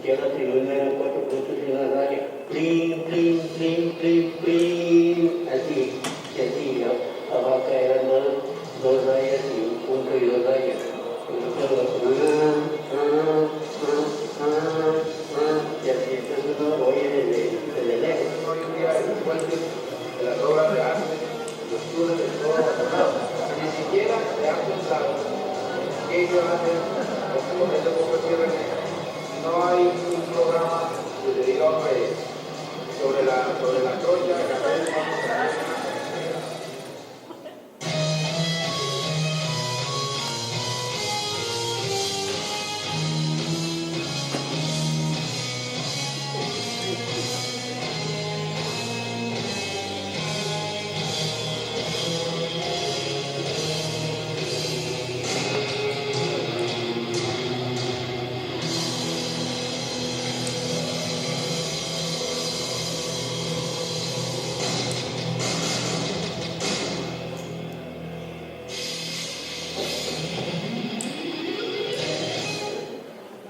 y ahora si no eran 4 puntos y una raya, plin, plin, plin, plin, plin, así, y así, abajo eran dos rayas y un punto y 2 rayas. Y así, entonces uno lo oye desde lejos. Hoy en día es igual que las obras de arte, los tours de todo abandonado. Ni siquiera se han pensado qué ellos hacen con esta conversión. No hay un programa que se diga sobre la trocha, que acá hay una.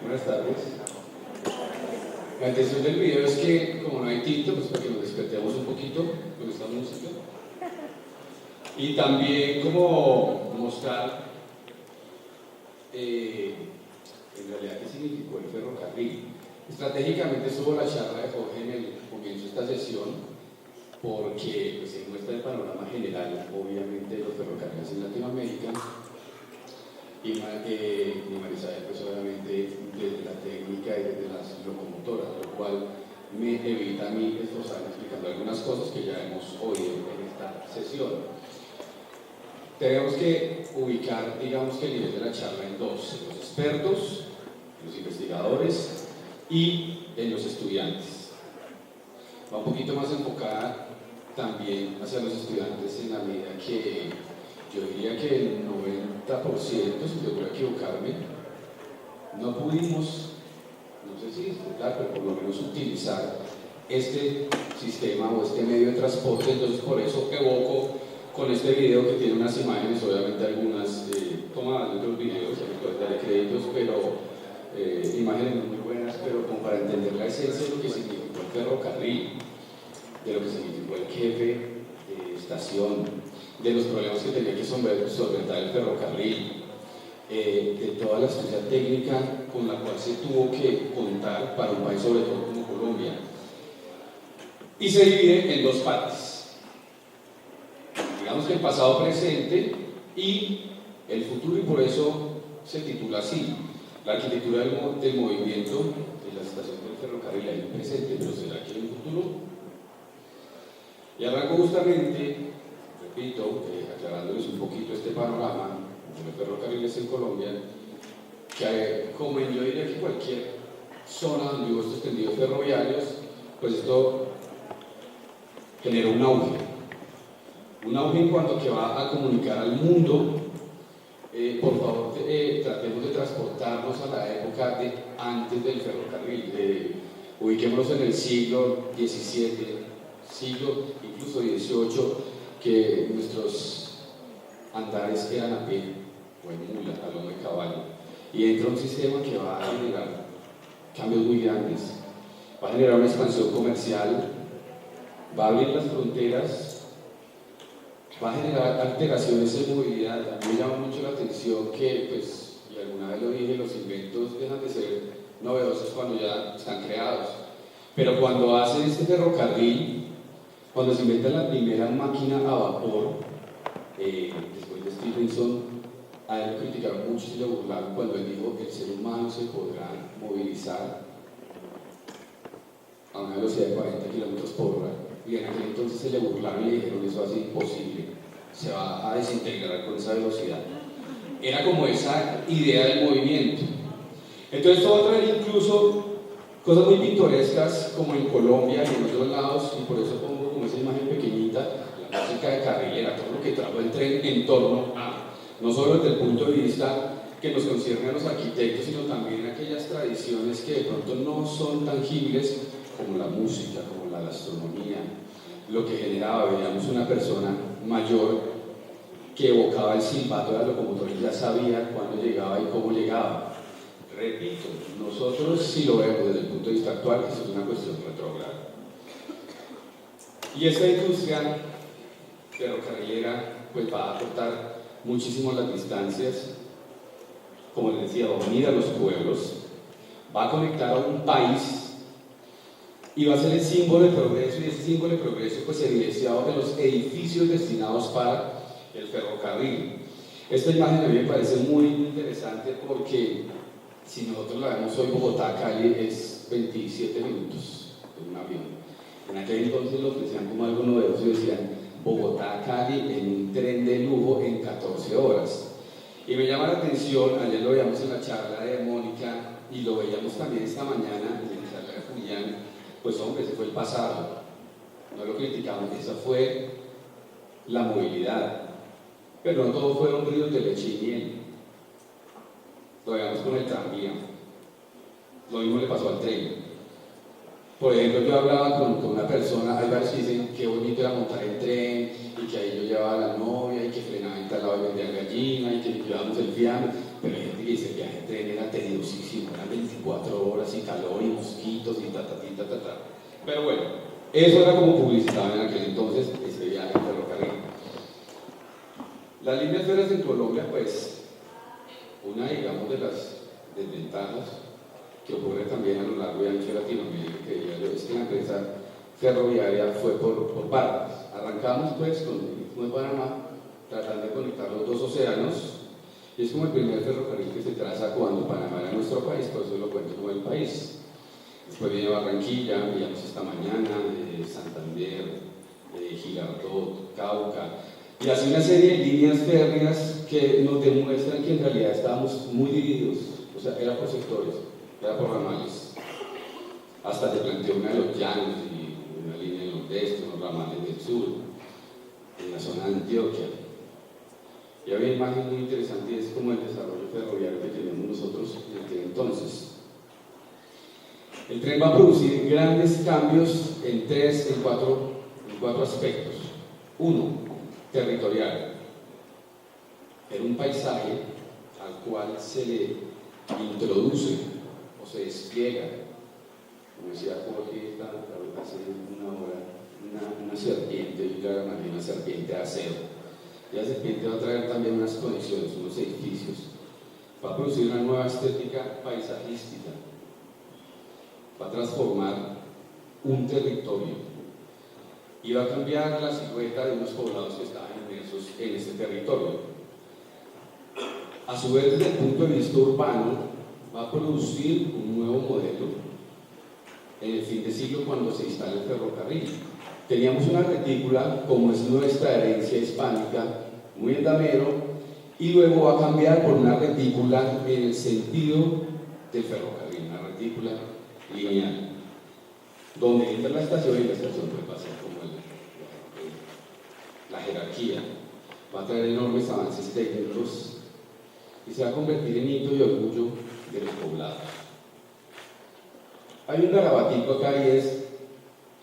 Buenas tardes. La intención del video es que, como no hay tinto, pues para que nos despertemos un poquito con esta música. Y también como mostrar en realidad qué significó el ferrocarril. Estratégicamente estuvo la charla de Jorge en el comienzo de esta sesión, porque pues, se muestra el panorama general, obviamente, de los ferrocarriles en Latinoamérica. Y Marisabel, pues obviamente desde la técnica y desde las locomotoras, lo cual me evita a mí esforzarme explicando algunas cosas que ya hemos oído en esta sesión. Tenemos que ubicar, digamos que el nivel de la charla en dos: en los expertos, los investigadores y en los estudiantes. Va un poquito más enfocada también hacia los estudiantes en la medida que yo diría que el 90%, si yo puedo equivocarme, no pudimos, no sé si disfrutar, pero por lo menos utilizar este sistema o este medio de transporte. Entonces por eso evoco con este video, que tiene unas imágenes, obviamente algunas tomadas de otros videos, después daré créditos, pero imágenes muy buenas, pero como para entender la esencia de lo que significó el ferrocarril, de lo que significó el jefe de estación, de los problemas que tenía que solventar el ferrocarril, de toda la estructura técnica con la cual se tuvo que contar para un país, sobre todo como Colombia. Y se divide en dos partes. Digamos que el pasado, presente y el futuro, y por eso se titula así: la arquitectura del movimiento de la estación del ferrocarril. Hay un presente, pero ¿será que hay un futuro? Y arranco justamente, repito, aclarándoles un poquito este panorama de los ferrocarriles en Colombia, que como yo diría que cualquier zona donde hubo estos tendidos ferroviarios, pues esto generó un auge en cuanto a que va a comunicar al mundo. Por favor, tratemos de transportarnos a la época de antes del ferrocarril, ubiquémonos en el siglo XVII, siglo incluso XVIII, que nuestros andares eran a pie o en mula, a lomo de caballo, y entra un sistema que va a generar cambios muy grandes, va a generar una expansión comercial, va a abrir las fronteras, va a generar alteraciones en movilidad. A mí me llama mucho la atención que, pues, y alguna vez lo dije, los inventos dejan de ser novedosos cuando ya están creados, pero cuando hacen este ferrocarril, cuando se inventa la primera máquina a vapor, después de Stephenson, a él lo criticaron mucho y lo burlaron cuando él dijo: el ser humano se podrá movilizar a una velocidad de 40 kilómetros por hora. Y en aquel entonces se le burlaron y le dijeron: eso es imposible, se va a desintegrar con esa velocidad. Era como esa idea del movimiento. Entonces esto va a traer incluso cosas muy pintorescas, como en Colombia y en otros lados, y por eso pongo como esa imagen pequeñita, la música de carrilera, todo lo que trajo el tren en torno a, no solo desde el punto de vista que nos concierne a los arquitectos, sino también aquellas tradiciones que de pronto no son tangibles, como la música, como la gastronomía, lo que generaba. Veíamos una persona mayor que evocaba el silbato de la locomotora y ya sabía cuándo llegaba y cómo llegaba. Repito, nosotros si lo vemos desde el punto de vista actual, eso es una cuestión retrógrada. Y esta industria ferrocarrilera pues va a acortar muchísimo las distancias, como les decía, va a unir a los pueblos, va a conectar a un país y va a ser el símbolo de progreso, y ese símbolo de progreso pues evidenciado de los edificios destinados para el ferrocarril. Esta imagen a mí me parece muy interesante porque si nosotros la vemos hoy, Bogotá-Cali es 27 minutos en un avión. En aquel entonces lo ofrecían como algo novedoso y decían Bogotá-Cali en un tren de lujo en 14 horas. Y me llama la atención, ayer lo veíamos en la charla de Mónica y lo veíamos también esta mañana en la charla de Julián, pues hombre, ese fue el pasado, no lo criticamos, esa fue la movilidad, pero no todos fueron ríos de leche y miel. Lo veíamos con el tranvía, lo mismo le pasó al tren. Por ejemplo, yo hablaba con una persona, hay varios que dicen que bonito era montar el tren y que ahí yo llevaba a la novia y que frenaba en tal lado y vendía gallina y que llevábamos el fiambre, pero hay gente que dice que el viaje en tren era tediosísimo, eran 24 horas y calor y mosquitos y ta. Pero bueno, eso era como publicitaba en aquel entonces ese viaje en ferrocarril. Las líneas férreas en Colombia, pues, una digamos de las desventajas que ocurre también a lo largo y ancho de Latinoamérica, que diría yo, es que la empresa ferroviaria fue por partes. Arrancamos pues con el Istmo de Panamá, tratando de conectar los dos océanos, y es como el primer ferrocarril que se traza cuando Panamá era nuestro país, por eso lo cuento como el país. Después viene Barranquilla, veíamos esta mañana, Santander, Girardot, Cauca, y así una serie de líneas férreas que nos demuestran que en realidad estábamos muy divididos, o sea, era por sectores. Era por ramales, hasta se planteó una de los llanos y una línea del nordeste, unos ramales del sur, en la zona de Antioquia. Y había una imagen muy interesante y es como el desarrollo ferroviario que teníamos nosotros en aquel entonces. El tren va a producir grandes cambios en cuatro aspectos. Uno, territorial. Era un paisaje al cual se le introduce se despliega, como decía Jorge hace una hora, una serpiente, yo la imagino una serpiente de acero. Y la serpiente va a traer también unas conexiones, unos edificios, va a producir una nueva estética paisajística, va a transformar un territorio y va a cambiar la silueta de unos poblados que estaban inmersos en ese territorio. A su vez, desde el punto de vista urbano, va a producir un nuevo modelo en el fin de siglo cuando se instala el ferrocarril. Teníamos una retícula, como es nuestra herencia hispánica, muy endamero, y luego va a cambiar por una retícula en el sentido del ferrocarril, una retícula lineal, donde entra la estación y la estación puede pasar como la jerarquía. Va a traer enormes avances técnicos y se va a convertir en hito y orgullo de los poblados. Hay un garabatico acá y es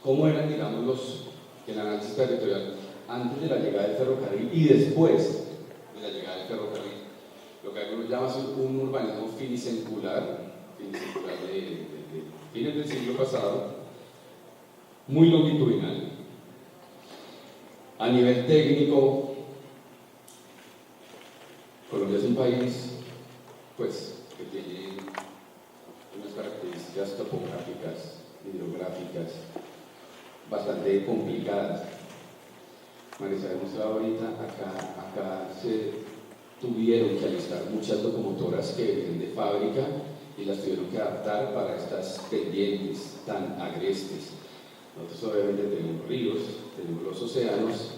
cómo eran, digamos, el análisis territorial antes de la llegada del ferrocarril y después de la llegada del ferrocarril. Lo que algunos llaman un urbanismo finicencular de fines del siglo pasado, muy longitudinal. A nivel técnico, Colombia es un país, pues, que tiene unas características topográficas, hidrográficas, bastante complicadas. Marisa ha demostrado ahorita, acá se tuvieron que alistar muchas locomotoras que vienen de fábrica y las tuvieron que adaptar para estas pendientes tan agrestes. Nosotros obviamente tenemos ríos, tenemos los océanos,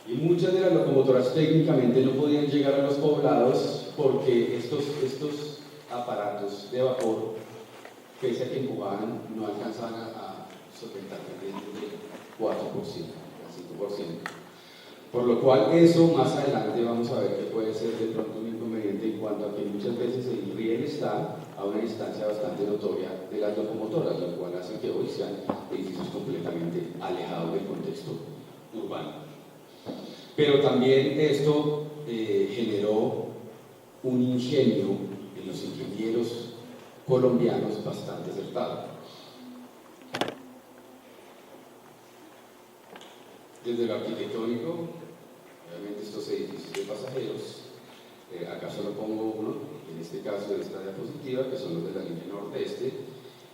y muchas de las locomotoras técnicamente no podían llegar a los poblados porque estos aparatos de vapor, pese a que empujaban, no alcanzaban a soportar pendientes del 4%, al 5%. Por lo cual eso más adelante vamos a ver que puede ser de pronto un inconveniente en cuanto a que muchas veces el riel está a una distancia bastante notoria de las locomotoras, lo cual hace que hoy sean edificios completamente alejados del contexto urbano. Pero también esto generó un ingenio en los ingenieros colombianos bastante acertado. Desde lo arquitectónico, obviamente estos edificios de pasajeros, acá solo pongo uno, en este caso de esta diapositiva, que son los de la línea nordeste,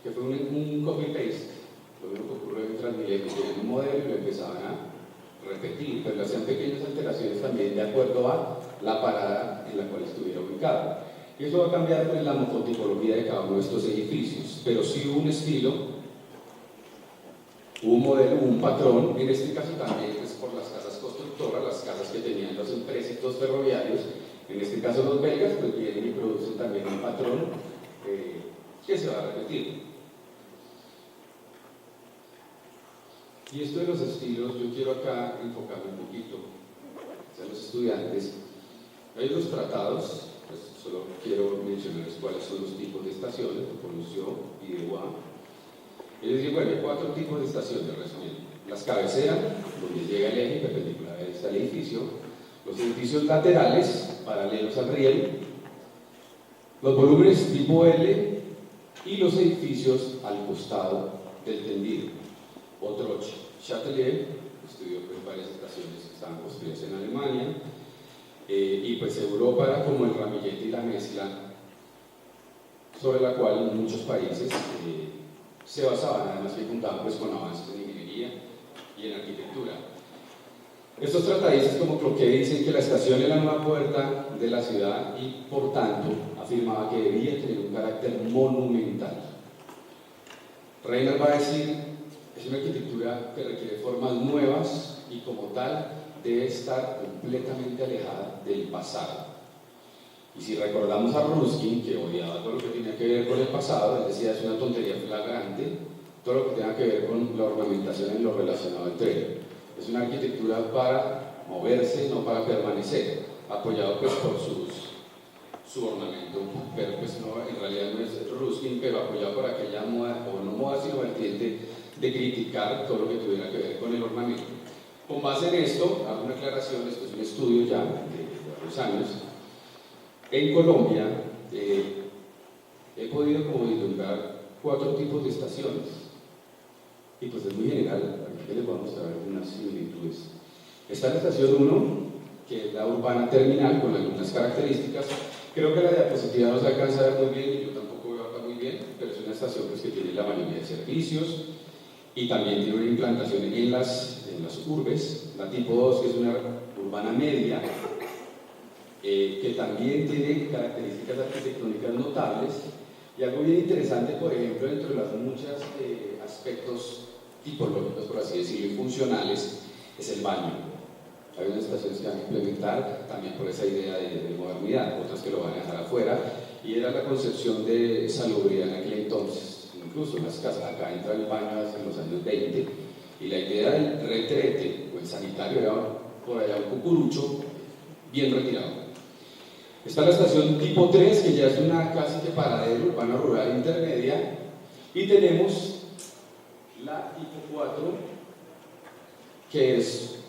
que fue un copy-paste. Lo único que ocurrió en Transmilenio, tenían un modelo y lo empezaban a repetir, pero hacían pequeñas alteraciones también de acuerdo a la parada en la cual estuviera ubicado. Y eso va a cambiar pues, la morfotipología de cada uno de estos edificios, pero sí hubo un estilo, hubo un modelo, hubo un patrón, en este caso también pues, por las casas constructoras, las casas que tenían los empréstitos ferroviarios, en este caso los belgas, pues vienen y producen también un patrón que se va a repetir. Y esto de los estilos, yo quiero acá enfocarme un poquito a los estudiantes. Hay los tratados, pues solo quiero mencionarles cuáles son los tipos de estaciones, de Polución y de UA. Ellos dicen, bueno, hay 4 tipos de estaciones, resumiendo. Las cabeceras, donde llega el eje perpendicular al edificio, los edificios laterales, paralelos al riel, los volúmenes tipo L y los edificios al costado del tendido. Otro Châtelet, estudió pues, varias estaciones que estaban construidas en Alemania, y pues Europa era como el ramillete y la mezcla sobre la cual muchos países se basaban, además que contaban pues, con avances en ingeniería y en arquitectura. Estos tratadistas como Cloquet dicen que la estación era la nueva puerta de la ciudad y por tanto afirmaba que debía tener un carácter monumental. Reiner va a decir es una arquitectura que requiere formas nuevas y como tal debe estar completamente alejada del pasado. Y si recordamos a Ruskin, que odiaba todo lo que tenía que ver con el pasado, él decía es una tontería flagrante, todo lo que tenga que ver con la ornamentación en lo relacionado entre ellos. Es una arquitectura para moverse, no para permanecer, apoyado pues por su ornamento, pero pues no, en realidad no es Ruskin, pero apoyado por aquella moda, o no moda sino vertiente de criticar todo lo que tuviera que ver con el ornamento. Con base en esto, hago una aclaración, esto es un estudio ya de varios años. En Colombia he podido como vislumbrar 4 tipos de estaciones y pues es muy general, aquí les voy a mostrar algunas similitudes. Está la estación 1, que es la urbana terminal con algunas características. Creo que la diapositiva no se alcanza a ver muy bien y yo tampoco veo acá muy bien, pero es una estación pues, que tiene la mayoría de servicios y también tiene una implantación en las urbes, la tipo 2 que es una urbana media, que también tiene características arquitectónicas notables y algo bien interesante, por ejemplo, dentro de los muchos aspectos tipológicos, por así decirlo, y funcionales, es el baño. Hay unas estaciones que van a implementar también por esa idea de modernidad, otras que lo van a dejar afuera, y era la concepción de salubridad en aquel entonces. Incluso en las casas, acá entra el baño en los años 20, y la idea del retrete o el sanitario era por allá un cucurucho bien retirado. Está la estación tipo 3, que ya es una casi que paradero urbana rural intermedia, y tenemos la tipo 4, que es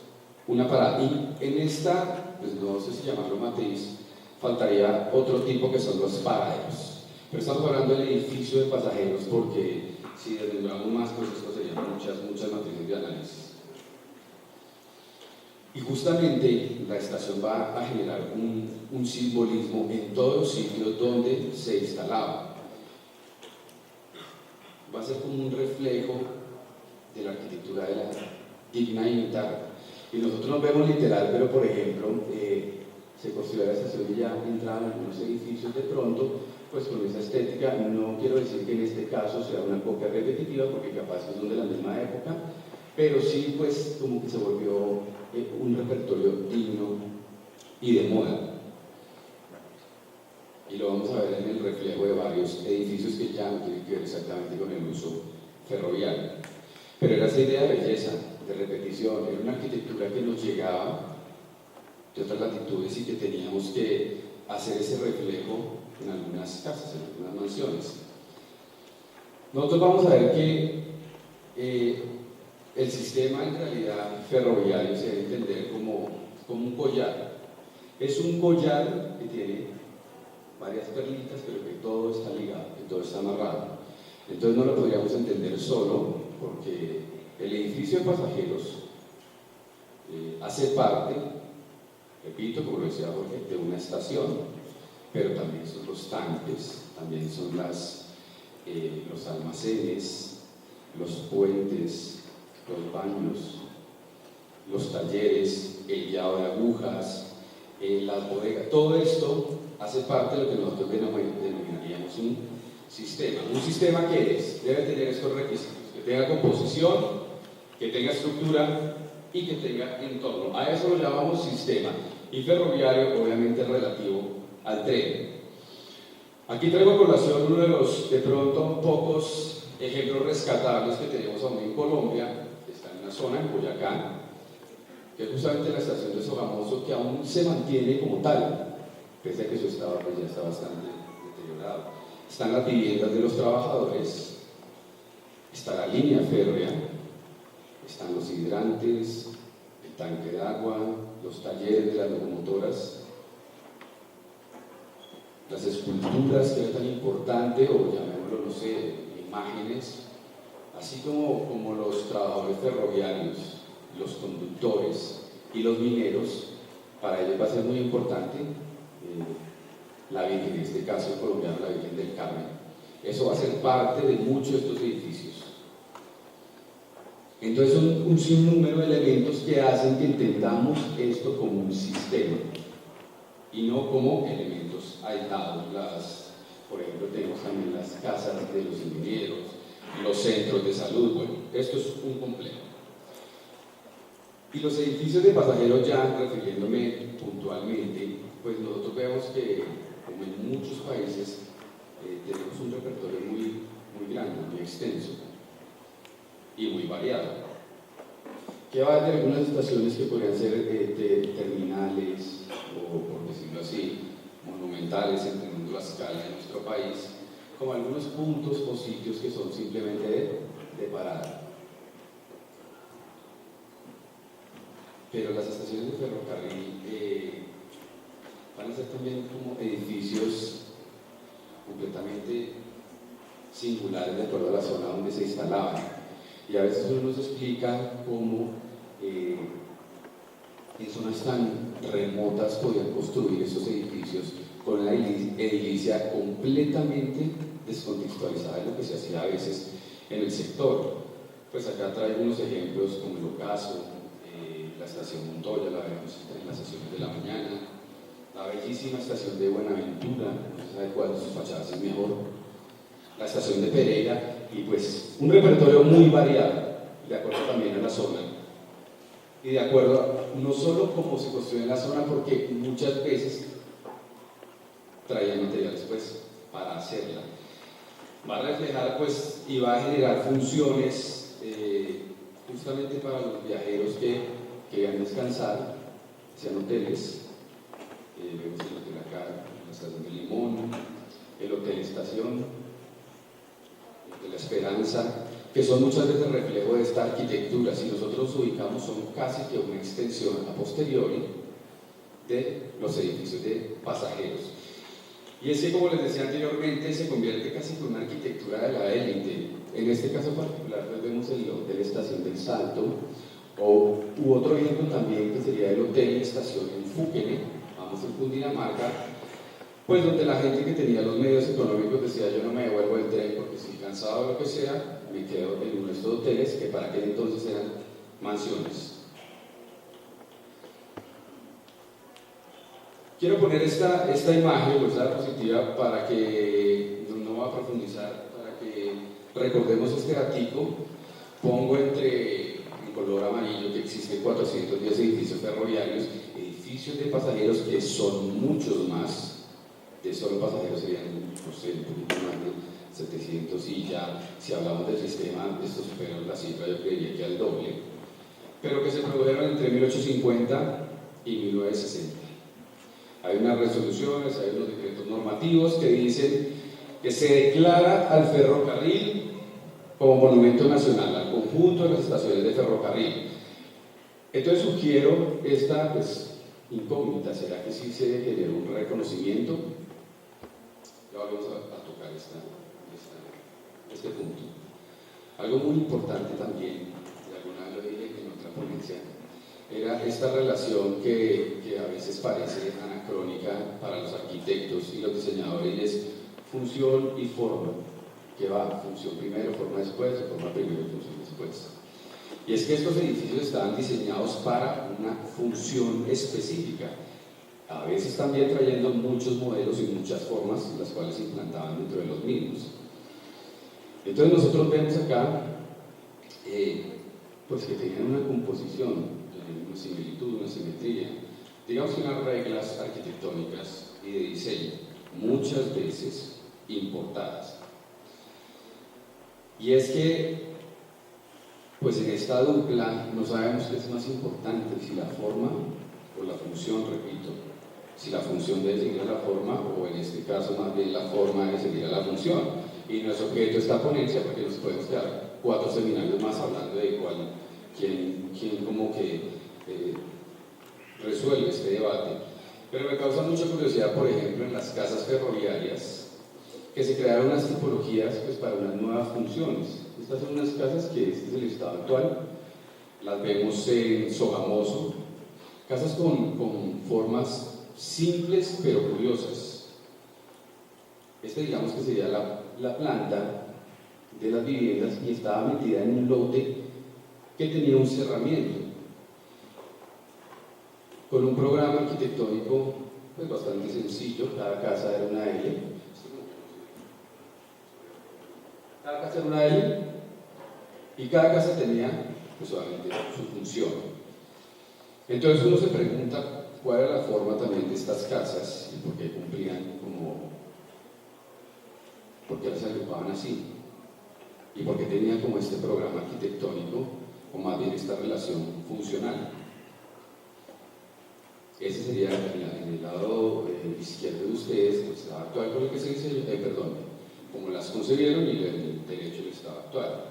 una parada. Y en esta, pues no sé si llamarlo matriz, faltaría otro tipo que son los paraderos. Pero estamos hablando del edificio de pasajeros porque si desmembramos más, pues esto serían muchas matrices de análisis. Y justamente la estación va a generar un simbolismo en todos los sitios donde se instalaba. Va a ser como un reflejo de la arquitectura de la digna y militar. Y nosotros nos vemos literal, pero por ejemplo, se construyó la estación y ya entraban algunos edificios de pronto, pues con esa estética. No quiero decir que en este caso sea una copia repetitiva, porque capaz que son de la misma época, pero sí pues como que se volvió un repertorio digno y de moda. Y lo vamos a ver en el reflejo de varios edificios que ya no tienen que ver exactamente con el uso ferroviario. Pero era esa idea de belleza, de repetición, era una arquitectura que nos llegaba de otras latitudes y que teníamos que hacer ese reflejo en algunas casas, en algunas mansiones. Nosotros vamos a ver que el sistema en realidad ferroviario se debe entender como un collar. Es un collar que tiene varias perlitas, pero que todo está ligado, que todo está está amarrado. Entonces no lo podríamos entender solo porque el edificio de pasajeros hace parte, repito, como lo decía Jorge, de una estación, pero también son los tanques, también son los almacenes, los puentes, los baños, los talleres, el guiado de agujas, las bodegas. Todo esto hace parte de lo que nosotros denominaríamos un sistema. ¿Un sistema qué es? Debe tener estos requisitos: que tenga composición, que tenga estructura y que tenga entorno. A eso lo llamamos sistema. Y ferroviario, obviamente, relativo al tren. Aquí traigo a colación uno de los, de pronto, pocos ejemplos rescatables que tenemos aún en Colombia, que está en una zona, en Boyacá, que es justamente la estación de Sogamoso, que aún se mantiene como tal, pese a que su estado pues, ya está bastante deteriorado. Están las viviendas de los trabajadores, está la línea férrea, están los hidrantes, el tanque de agua, los talleres de las locomotoras, las esculturas, que es tan importante, o llamémoslo, no sé, imágenes, así como los trabajadores ferroviarios, los conductores y los mineros. Para ellos va a ser muy importante la Virgen, en este caso colombiano, la Virgen del Carmen. Eso va a ser parte de muchos de estos edificios. Entonces son un sinnúmero de elementos que hacen que entendamos esto como un sistema y no como elementos aislados. Por ejemplo, tenemos también las casas de los ingenieros, los centros de salud. Bueno, esto es un complejo. Y los edificios de pasajeros, ya refiriéndome puntualmente, pues nosotros vemos que, como en muchos países, tenemos un repertorio muy grande, muy extenso y muy variado, que va de algunas estaciones que podrían ser terminales o, por decirlo así, monumentales, entendiendo la escala de nuestro país, como algunos puntos o sitios que son simplemente de parada. Pero las estaciones de ferrocarril van a ser también como edificios completamente singulares de acuerdo a la zona donde se instalaban. Y a veces uno nos explica cómo en zonas tan remotas podían construir esos edificios con una edilicia completamente descontextualizada de lo que se hacía a veces en el sector. Pues acá traigo unos ejemplos como el Ocaso, la estación Montoya, la vemos en las sesiones de la mañana, la bellísima estación de Buenaventura, no se sabe cuál de sus fachadas es mejor, la estación de Pereira, y pues un repertorio muy variado, de acuerdo también a la zona, y de acuerdo no solo cómo se construye en la zona, porque muchas veces traían materiales pues para hacerla. Va a reflejar pues y va a generar funciones justamente para los viajeros que querían descansar, sean hoteles. Vemos el hotel acá, la estación de Limón, el hotel Estación, de La Esperanza, que son muchas veces reflejo de esta arquitectura. Si nosotros ubicamos, son casi que una extensión a posteriori de los edificios de pasajeros. Y es que, como les decía anteriormente, se convierte casi en una arquitectura de la élite. En este caso particular, pues vemos el hotel Estación del Salto, u otro ejemplo también que sería el hotel Estación en Fúquene, vamos en Cundinamarca, pues donde la gente que tenía los medios económicos decía: yo no me devuelvo del tren porque si cansado o lo que sea, me quedo en uno de estos hoteles que para aquel entonces eran mansiones. Quiero poner esta imagen, pues la diapositiva, para que no va a profundizar, para que recordemos este gatico. Pongo en color amarillo que existen 410 edificios ferroviarios, edificios de pasajeros que son muchos más, de solo pasajeros serían, no sé, un poquito más de 700, y ya si hablamos del sistema, esto supera la cifra, yo creería que al doble, pero que se produjeron entre 1850 y 1960. Hay unas resoluciones, hay unos decretos normativos que dicen que se declara al ferrocarril como monumento nacional, al conjunto de las estaciones de ferrocarril. Entonces sugiero esta incógnita: ¿será que sí se generó un reconocimiento? Ya vamos a tocar esta este punto. Algo muy importante también, y alguna vez lo dije en otra ponencia, era esta relación que a veces parece anacrónica para los arquitectos y los diseñadores, y es función y forma, que va función primero, forma después, o forma primero y función después. Y es que estos edificios estaban diseñados para una función específica, a veces también trayendo muchos modelos y muchas formas, las cuales se implantaban dentro de los mismos. Entonces nosotros vemos acá pues que tenían una composición, una similitud, una simetría, digamos que unas reglas arquitectónicas y de diseño, muchas veces importadas. Y es que, pues en esta dupla no sabemos qué es más importante, si la forma o la función, repito, si la función debe seguir a la forma o en este caso más bien la forma debe seguir a la función. Y no es objeto de esta ponencia porque nos podemos quedar 4 seminarios más hablando de quién como que resuelve este debate. Pero me causa mucha curiosidad, por ejemplo, en las casas ferroviarias, que se crearon unas tipologías pues, para unas nuevas funciones. Estas son unas casas que este es el estado actual, las vemos en Sogamoso, casas con formas simples pero curiosas. Digamos que sería la planta de las viviendas y estaba metida en un lote que tenía un cerramiento con un programa arquitectónico pues bastante sencillo. Cada casa era una L, y cada casa tenía pues obviamente su función. Entonces uno se pregunta cuál era la forma también de estas casas y por qué cumplían por qué las agrupaban así y por qué tenían como este programa arquitectónico o más bien esta relación funcional. Ese sería en el lado izquierdo de ustedes, el estado actual con el que se diseñó, como las concebieron y el derecho del estado actual.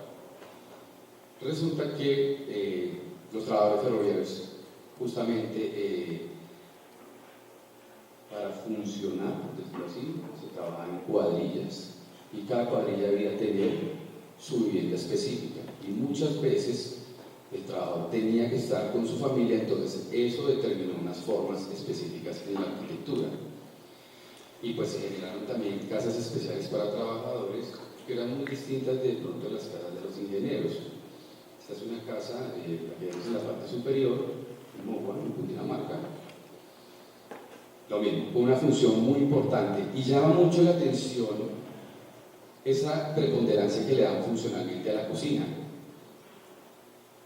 Resulta que los trabajadores ferroviarios justamente para funcionar, por decirlo así, se trabajaban en cuadrillas y cada cuadrilla debía tener su vivienda específica y muchas veces el trabajador tenía que estar con su familia, entonces eso determinó unas formas específicas en la arquitectura. Y pues se generaron también casas especiales para trabajadores que eran muy distintas de pronto a las casas de los ingenieros. Esta es una casa, la que vemos en la parte superior, en Mogua, en Cundinamarca. Lo mismo, con una función muy importante y llama mucho la atención esa preponderancia que le dan funcionalmente a la cocina.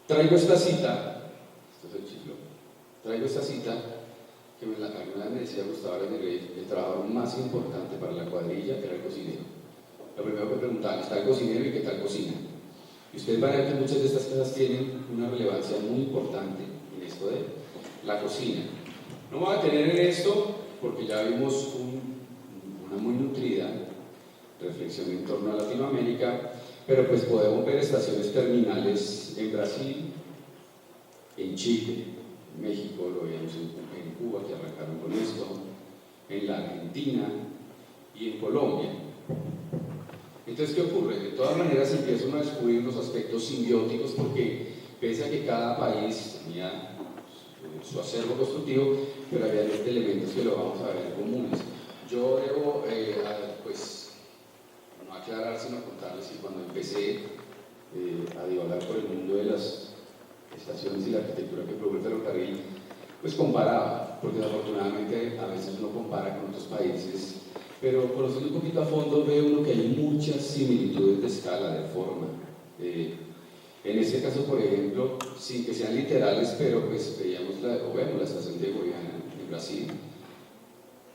Traigo esta cita, esto es el chiflo, traigo esta cita que alguna vez me decía Gustavo Aranegui, el trabajador más importante para la cuadrilla era el cocinero. Lo primero que preguntaban, ¿está el cocinero y qué tal cocina? Y ustedes van a ver que muchas de estas casas tienen una relevancia muy importante en esto de la cocina. No voy a tener en esto porque ya vimos una muy nutrida reflexión en torno a Latinoamérica, pero pues podemos ver estaciones terminales en Brasil, en Chile, en México, lo veíamos en Cuba, que arrancaron con esto, en la Argentina y en Colombia. Entonces, ¿qué ocurre? De todas maneras empiezan a descubrir los aspectos simbióticos porque pese a que cada país tenía su acervo constructivo, pero había elementos que lo vamos a ver comunes. Yo debo, pues, no aclarar, sino contarles que cuando empecé a divagar por el mundo de las estaciones y la arquitectura que probó el ferrocarril, pues comparaba, porque desafortunadamente a veces uno compara con otros países, pero conociendo un poquito a fondo ve uno que hay muchas similitudes de escala, de forma. En este caso, por ejemplo, sin que sean literales, pero pues vemos la estación de Goiânia en Brasil,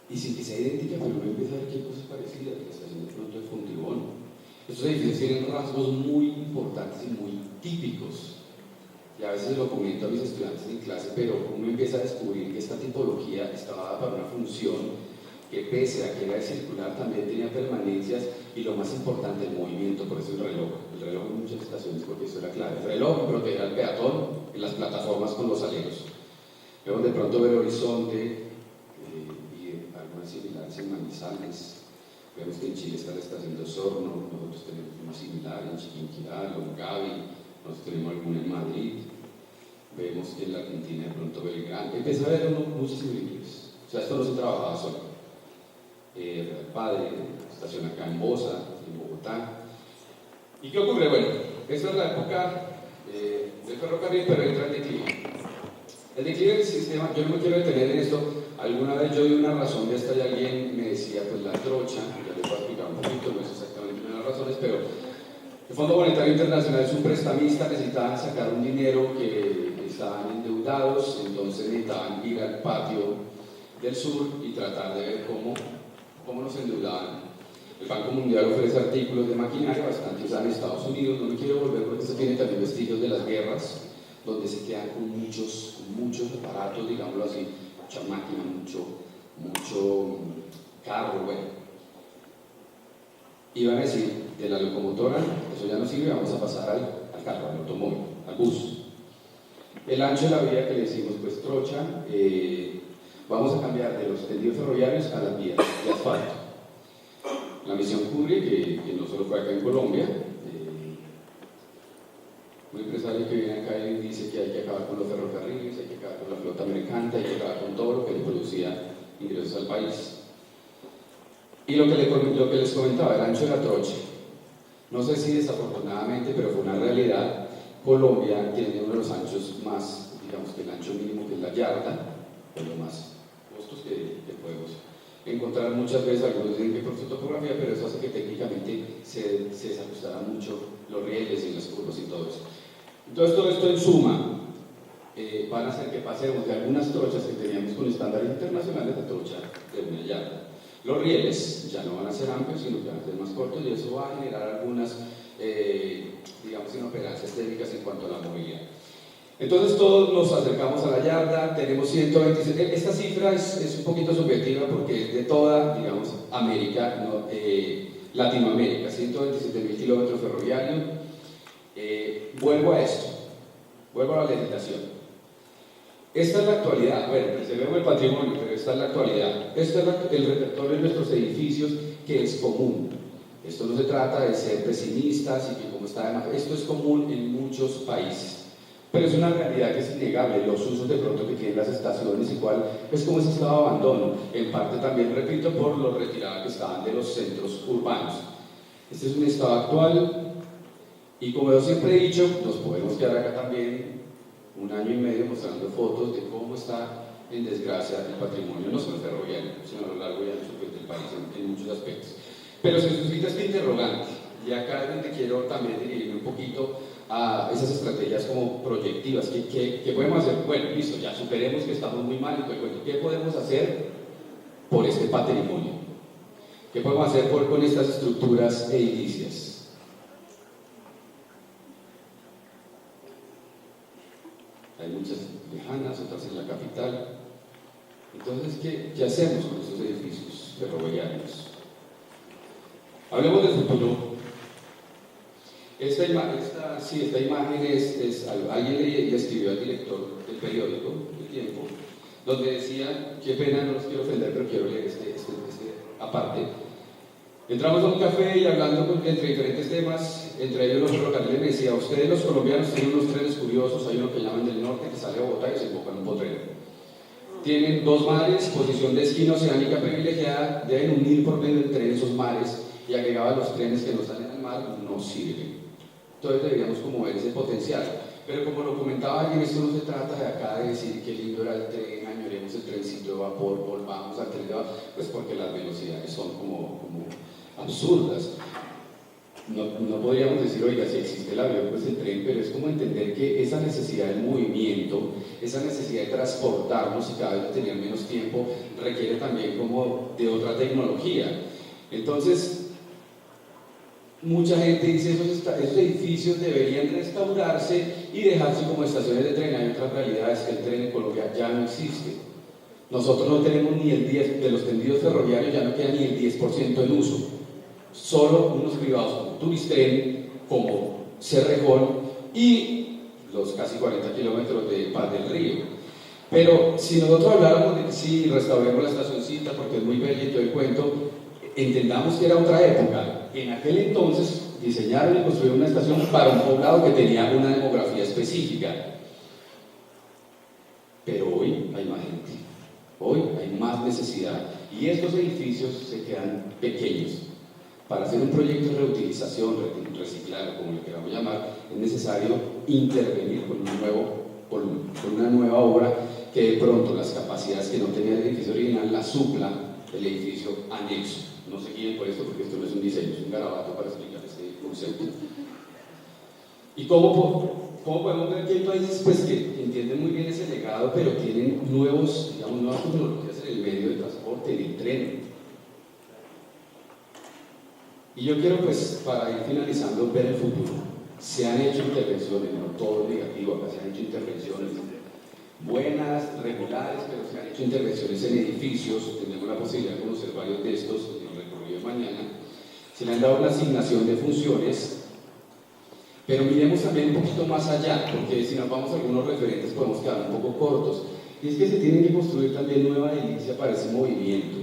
y sin que sea idéntica, pero uno empieza a ver que hay cosas parecidas, la estación de pronto de Fontibón. Estos edificios tienen rasgos muy importantes y muy típicos, y a veces lo comento a mis estudiantes en clase, pero uno empieza a descubrir que esta tipología estaba dada para una función que pese a que era circular también tenía permanencias y lo más importante, el movimiento, por eso el reloj en muchas estaciones, porque eso era clave, el reloj y proteger al peatón en las plataformas con los aleros. Luego de pronto ver Horizonte y algunas similares en Manizales, Vemos que en Chile está la estación de Osorno, nosotros tenemos una similar en Chiquinquirá, Longaví, nosotros tenemos alguna en Madrid, vemos que en la Argentina de pronto Belgrano, empecé a ver muchas similitudes. O sea, esto no se trabajaba solo. El padre, estación acá en Bosa, en Bogotá. ¿Y qué ocurre? Bueno, esta es la época del ferrocarril, pero entra el declive. El declive del sistema, yo no me quiero detener en esto. Alguna vez yo di una razón de esta y alguien me decía, pues la trocha, ya les voy a explicar un poquito, no es exactamente una de las razones, pero el Fondo Monetario Internacional es un prestamista, necesitaban sacar un dinero que estaban endeudados, entonces necesitaban ir al patio del sur y tratar de ver cómo nos endeudaban. El Banco Mundial ofrece artículos de maquinaria bastante usados en Estados Unidos, no me quiero volver porque esto tiene también vestigios de las guerras, donde se quedan con muchos aparatos, digámoslo así, mucha máquina, mucho carro, bueno. Iban a decir, de la locomotora, eso ya no sirve, vamos a pasar al carro, al automóvil, al bus. El ancho de la vía que le decimos, pues trocha, vamos a cambiar de los tendidos ferroviarios a las vías de asfalto. La misión Curie, que no solo fue acá en Colombia, un empresario que viene acá y dice que hay que acabar con los ferrocarriles, hay que acabar con la flota mercante, hay que acabar con todo lo que le producía ingresos al país. Y lo que les comentaba, el ancho de la trocha. No sé si desafortunadamente, pero fue una realidad. Colombia tiene uno de los anchos más, digamos que el ancho mínimo que es la yarda, de los más costos que podemos encontrar muchas veces. Algunos dicen que por su topografía, pero eso hace que técnicamente se desajustaran mucho los rieles y las curvas y todo eso. Entonces todo esto en suma van a hacer que pasemos de algunas trochas que teníamos con estándares internacionales a trocha de una yarda. Los rieles ya no van a ser amplios, sino que van a ser más cortos, y eso va a generar algunas, digamos, inoperancias técnicas en cuanto a la movilidad. Entonces todos nos acercamos a la yarda, tenemos 126, esta cifra es un poquito subjetiva porque es de toda, digamos, América, ¿no? Latinoamérica, 127.000 kilómetros ferroviarios. Vuelvo a esto, vuelvo a la legislación. Esta es la actualidad, bueno, preservemos el patrimonio, pero esta es la actualidad. Este es el repertorio de nuestros edificios, que es común. Esto no se trata de ser pesimistas y que como está de más, esto es común en muchos países. Pero es una realidad que es innegable, los usos de pronto que tienen las estaciones, igual es como ese estado de abandono, en parte también, repito, por lo retirados que estaban de los centros urbanos. Este es un estado actual, y como yo siempre he dicho, nos podemos quedar acá también un año y medio mostrando fotos de cómo está en desgracia el patrimonio, no solo ferroviario, sino a lo largo y ancho del país en muchos aspectos. Pero se suscita este interrogante, y acá es donde quiero también dirigirme un poquito a esas estrategias como proyectivas. ¿Qué podemos hacer? Bueno, listo, ya superemos que estamos muy mal y todo el cuento. ¿Qué podemos hacer por este patrimonio? ¿Qué podemos hacer con estas estructuras edilicias? Hay muchas lejanas, otras en la capital. Entonces, ¿qué hacemos con esos edificios ferroviarios? Hablemos del futuro. Esta imagen es alguien le escribió al director del periódico El Tiempo, donde decía, qué pena, no los quiero ofender, pero quiero leer este aparte. Entramos a un café y hablando entre diferentes temas, entre ellos los ferrocarriles, me decía, ustedes los colombianos tienen unos trenes curiosos, hay uno que llaman del norte, que sale a Bogotá y se emboca en un potrero. Tienen dos mares, posición de esquina oceánica privilegiada, deben unir por medio del tren esos mares, y agregaba los trenes que no salen al mar, no sirven. Entonces deberíamos como ver ese potencial. Pero como lo comentaba alguien, esto no se trata de acá de decir qué lindo era el tren, añoremos el trencito de vapor, volvamos al tren de vapor, pues porque las velocidades son como absurdas. No podríamos decir, oiga, si existe el avión, pues el tren, pero es como entender que esa necesidad del movimiento, esa necesidad de transportarnos y cada vez tener menos tiempo, requiere también como de otra tecnología. Entonces, mucha gente dice esos edificios deberían restaurarse y dejarse como estaciones de tren. Hay otras realidades, que el tren en Colombia ya no existe. Nosotros no tenemos ni el 10% de los tendidos ferroviarios, ya no queda ni el 10% en uso. Solo unos privados como Turistren, como Cerrejón y los casi 40 kilómetros de Paz del Río. Pero si nosotros habláramos de que sí, restauremos la estacioncita porque es muy bella y todo el cuento, entendamos que era otra época. En aquel entonces diseñaron y construyeron una estación para un poblado que tenía una demografía específica. Pero hoy hay más gente, hoy hay más necesidad y estos edificios se quedan pequeños. Para hacer un proyecto de reutilización, reciclar, como le queramos llamar, es necesario intervenir con una nueva obra que de pronto las capacidades que no tenía el edificio original las supla el edificio anexo. No se guíen por esto porque esto no es un diseño, es un garabato para explicar este concepto. ¿Y cómo podemos ver que hay países pues, que entienden muy bien ese legado, pero tienen nuevas tecnologías en el medio de transporte, en el tren? Y yo quiero, pues, para ir finalizando, ver el futuro. Se han hecho intervenciones, no todo es negativo, acá se han hecho intervenciones buenas, regulares, pero se han hecho intervenciones en edificios, tenemos la posibilidad de conocer varios de estos en el recorrido de mañana. Se le han dado una asignación de funciones, pero miremos también un poquito más allá, porque si nos vamos a algunos referentes podemos quedar un poco cortos, y es que se tienen que construir también nueva edilicia para ese movimiento.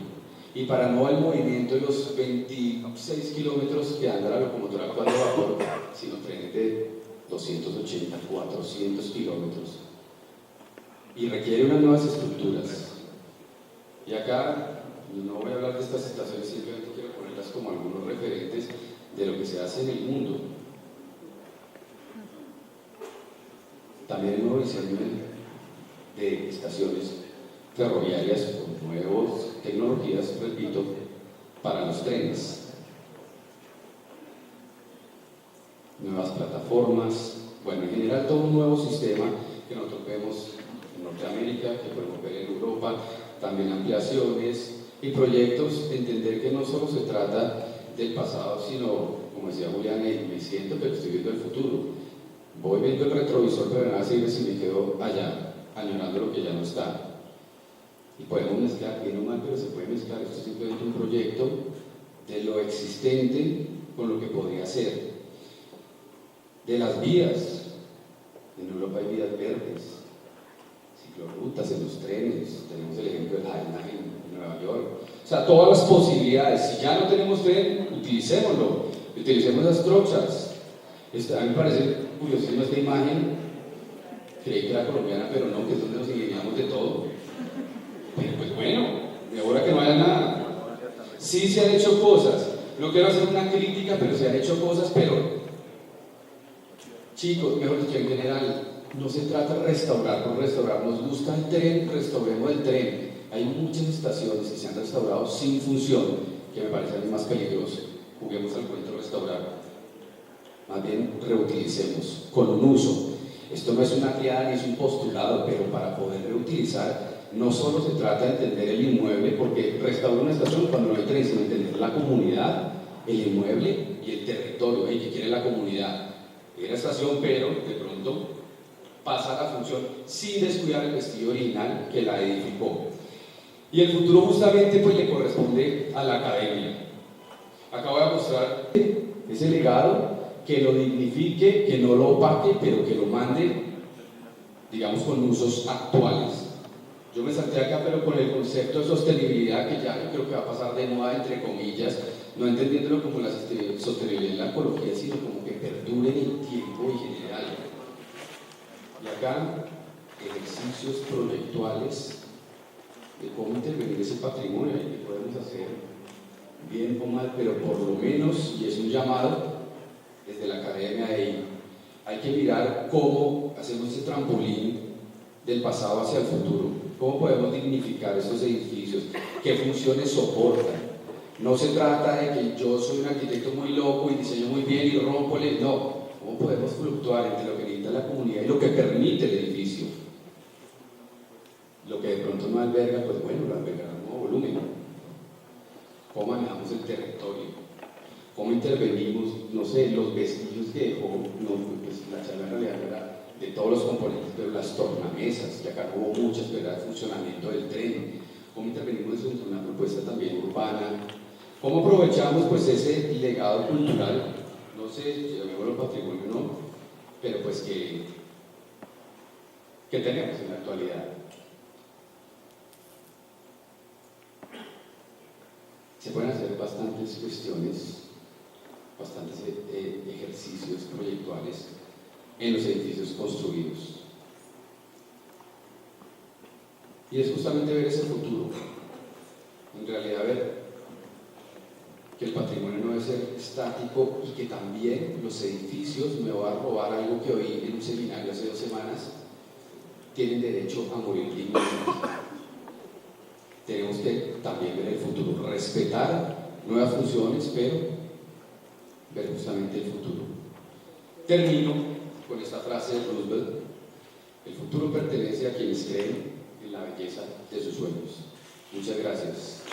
Y para no el movimiento de los 26 kilómetros que anda la locomotora actual de vapor, sino trenes de 280, 400 kilómetros. Y requiere unas nuevas estructuras. Y acá no voy a hablar de estas estaciones, simplemente quiero ponerlas como algunos referentes de lo que se hace en el mundo. También el nuevo diseño de estaciones ferroviarias con nuevas tecnologías, repito, para los trenes. Nuevas plataformas, bueno, en general todo un nuevo sistema que nosotros vemos en Norteamérica, que podemos ver en Europa, también ampliaciones y proyectos, entender que no solo se trata del pasado, sino, como decía Julián, me siento, pero estoy viendo el futuro. Voy viendo el retrovisor, pero nada sirve si me quedo allá, añorando lo que ya no está. Y podemos mezclar, bien o mal, pero se puede mezclar. Esto es simplemente un proyecto de lo existente con lo que podría ser. De las vías, en Europa hay vías verdes, ciclorrutas en los trenes, tenemos el ejemplo de Hainan en Nueva York. O sea, todas las posibilidades. Si ya no tenemos tren, utilicémoslo, utilicemos las trochas. A mí me parece curiosísima esta imagen, creí que era colombiana, pero no, que es donde nos ingeniamos de todo. Pero pues bueno, de ahora que no haya nada. Sí se han hecho cosas, no quiero hacer una crítica, pero se han hecho cosas, pero chicos, mejor dicho, en general, no se trata de restaurar por restaurar. Nos gusta el tren, restauremos el tren. Hay muchas estaciones que se han restaurado sin función, que me parece a mí más peligroso. Juguemos al cuento de restaurar. Más bien reutilicemos con un uso. Esto no es una criada ni es un postulado, pero para poder reutilizar no solo se trata de entender el inmueble, porque restaurar una estación cuando no hay tren, sino entender la comunidad, el inmueble y el territorio, que quiere la comunidad. Era estación, pero de pronto pasa a la función sin descuidar el vestigio original que la edificó. Y el futuro justamente pues le corresponde a la academia. Acá voy a mostrar ese legado, que lo dignifique, que no lo opaque, pero que lo mande, digamos, con usos actuales. Yo me salté acá, pero con el concepto de sostenibilidad, que ya yo creo que va a pasar de moda, entre comillas, no entendiéndolo como la sostenibilidad en la ecología, sino como que perdure en el tiempo en general. Y acá, ejercicios proyectuales de cómo intervenir ese patrimonio, y que podemos hacer bien o mal, pero por lo menos, y es un llamado desde la academia, hay que mirar cómo hacemos ese trampolín del pasado hacia el futuro, cómo podemos dignificar estos edificios, qué funciones soportan. No se trata de que yo soy un arquitecto muy loco y diseño muy bien y rompo no, cómo podemos fluctuar entre lo que necesita la comunidad y lo que permite el edificio. Lo que de pronto no alberga, pues bueno, lo albergará un nuevo volumen. Cómo manejamos el territorio, cómo intervenimos, no sé, los vestigios que dejó, pues la charla en realidad era de todos los componentes, pero las tornamesas, que acá hubo muchas, ¿verdad?, de funcionamiento del tren, cómo intervenimos en una propuesta también urbana, cómo aprovechamos pues ese legado cultural, no sé si llamémoslo patrimonio o no, pero pues que tenemos en la actualidad. se pueden hacer bastantes cuestiones, bastantes ejercicios proyectuales en los edificios construidos. Y es justamente ver ese futuro, en realidad ver que el patrimonio no debe ser estático y que también los edificios, me voy a robar algo que oí en un seminario hace 2 semanas, tienen derecho a morir dignamente. Tenemos que también ver el futuro, respetar nuevas funciones, pero ver justamente el futuro. Termino con esta frase de Roosevelt: el futuro pertenece a quienes creen en la belleza de sus sueños. Muchas gracias.